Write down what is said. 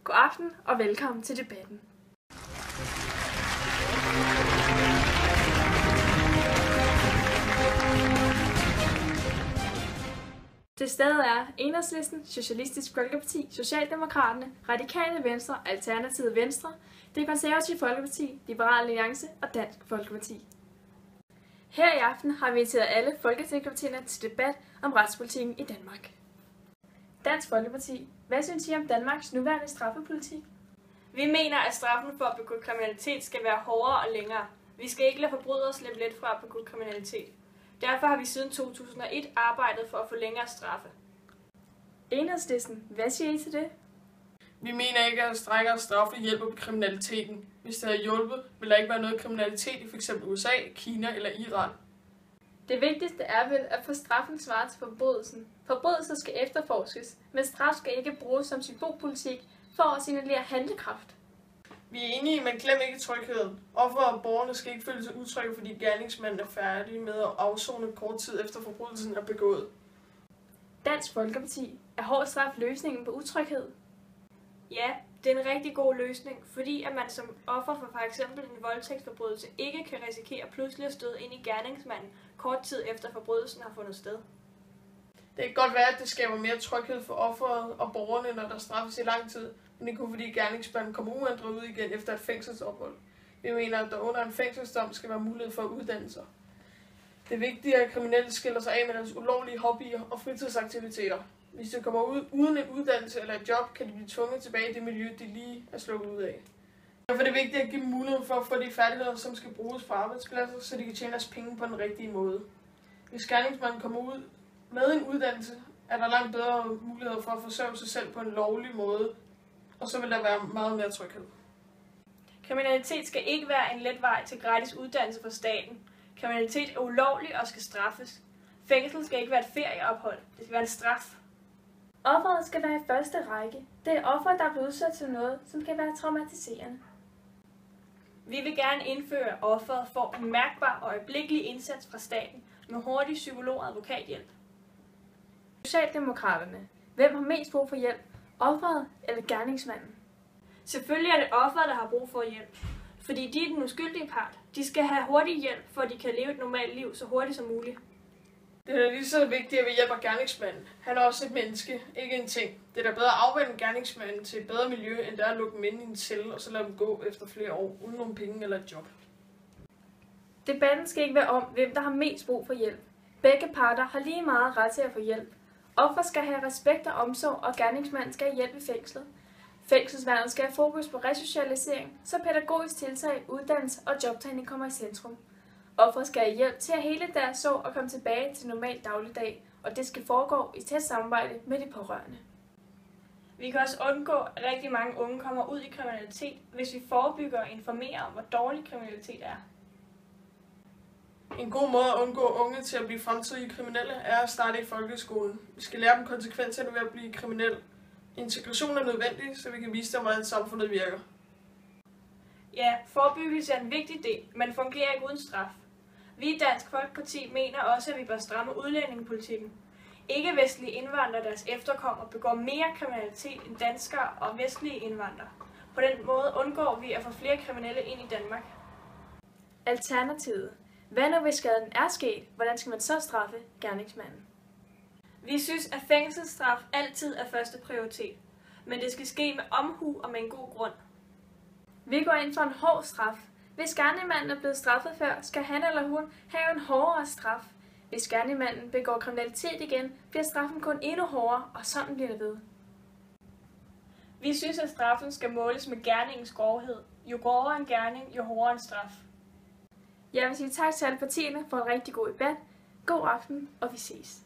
God aften og velkommen til debatten. Til stede er Enhedslisten, Socialistisk Folkeparti, Socialdemokraterne, Radikale Venstre, Alternativet Venstre, Det Konservative Folkeparti, Liberal Alliance og Dansk Folkeparti. Her i aften har vi inviteret alle folketingspartierne til debat om retspolitikken i Danmark. Dansk Folkeparti, hvad synes I om Danmarks nuværende straffepolitik? Vi mener, at straffen for at begå kriminalitet skal være hårdere og længere. Vi skal ikke lade forbrydere slippe let fra at begå kriminalitet. Derfor har vi siden 2001 arbejdet for at få længere straffe. Enhedslisten, hvad siger I til det? Vi mener ikke, at strengere straffe hjælper på kriminaliteten. Hvis det havde hjulpet, ville der ikke være noget kriminalitet i f.eks. USA, Kina eller Iran. Det vigtigste er vel at få straffen svaret til forbrydelsen. Forbrydelser skal efterforskes, men straf skal ikke bruges som symbolpolitik for at signalere handlekraft. Vi er enige, men glem ikke trygheden. Offer og borgerne skal ikke føle sig utrygge, fordi gerningsmanden er færdig med at afsone kort tid efter forbrydelsen er begået. Dansk Folkeparti, er hård straf løsningen på utryghed? Ja, det er en rigtig god løsning, fordi at man som offer for f.eks. en voldtægtsforbrydelse ikke kan risikere pludselig at støde ind i gerningsmanden kort tid efter forbrydelsen har fundet sted. Det kan godt være, at det skaber mere tryghed for offeret og borgerne, når der straffes i lang tid, men det kunne fordi gerningsmanden kommer uændret ud igen efter et fængselsophold. Vi mener, at der under en fængselsdom skal være mulighed for at uddanne sig. Det er vigtigt, at kriminelle skiller sig af med deres ulovlige hobbyer og fritidsaktiviteter. Hvis de kommer ud uden en uddannelse eller et job, kan de blive tvunget tilbage i det miljø, de lige er sluppet ud af. Derfor er det vigtigt at give dem mulighed for at få de færdigheder, som skal bruges på arbejdspladser, så de kan tjene deres penge på den rigtige måde. Hvis gerningsmanden kommer ud med en uddannelse, er der langt bedre muligheder for at forsørge sig selv på en lovlig måde, og så vil der være meget mere tryghed. Kriminalitet skal ikke være en let vej til gratis uddannelse for staten. Kriminalitet er ulovlig og skal straffes. Fængsel skal ikke være et ferieophold, det skal være en straf. Offeret skal være i første række. Det er offer, der er blevet udsat til noget, som kan være traumatiserende. Vi vil gerne indføre, at offeret får en mærkbar og øjeblikkelig indsats fra staten med hurtig psykolog- og advokathjælp. Socialdemokraterne, hvem har mest brug for hjælp? Offeret eller gerningsmanden? Selvfølgelig er det offeret, der har brug for hjælp, fordi de er den uskyldige part. De skal have hurtig hjælp, for at de kan leve et normalt liv så hurtigt som muligt. Det er lige så vigtigt, at vi hjælper gerningsmanden. Han er også et menneske, ikke en ting. Det er da bedre at afvende gerningsmanden til et bedre miljø, end det er at lukke dem ind i en celle, og så lade dem gå efter flere år, uden nogen penge eller et job. Debatten skal ikke være om, hvem der har mest brug for hjælp. Begge parter har lige meget ret til at få hjælp. Offer skal have respekt og omsorg, og gerningsmanden skal have hjælp i fængslet. Fængselsværnet skal have fokus på resocialisering, så pædagogisk tiltag, uddannelse og jobtræning kommer i centrum. Offer skal have hjælp til at hele deres sorg og komme tilbage til normal dagligdag, og det skal foregå i tæt samarbejde med de pårørende. Vi kan også undgå, at rigtig mange unge kommer ud i kriminalitet, hvis vi forebygger og informerer om, hvor dårlig kriminalitet er. En god måde at undgå unge til at blive fremtidige kriminelle er at starte i folkeskolen. Vi skal lære dem konsekvenserne ved at blive kriminel. Integration er nødvendig, så vi kan vise dem, hvordan samfundet virker. Ja, forebyggelse er en vigtig del, men fungerer ikke uden straf. Vi i Dansk Folkeparti mener også, at vi bør stramme udlændingepolitikken. Ikke-vestlige indvandrere og deres efterkommere begår mere kriminalitet end danskere og vestlige indvandrere. På den måde undgår vi at få flere kriminelle ind i Danmark. Alternativet. Hvad nu hvis skaden er sket? Hvordan skal man så straffe gerningsmanden? Vi synes, at fængselsstraf altid er første prioritet, men det skal ske med omhu og med en god grund. Vi går ind for en hård straf. Hvis gerningsmanden er blevet straffet før, skal han eller hun have en hårdere straf. Hvis gerningsmanden begår kriminalitet igen, bliver straffen kun endnu hårdere, og sådan bliver det ved. Vi synes, at straffen skal måles med gerningens grovhed. Jo grovere en gerning, jo hårdere en straf. Jeg vil sige tak til alle partierne for en rigtig god debat. God aften, og vi ses.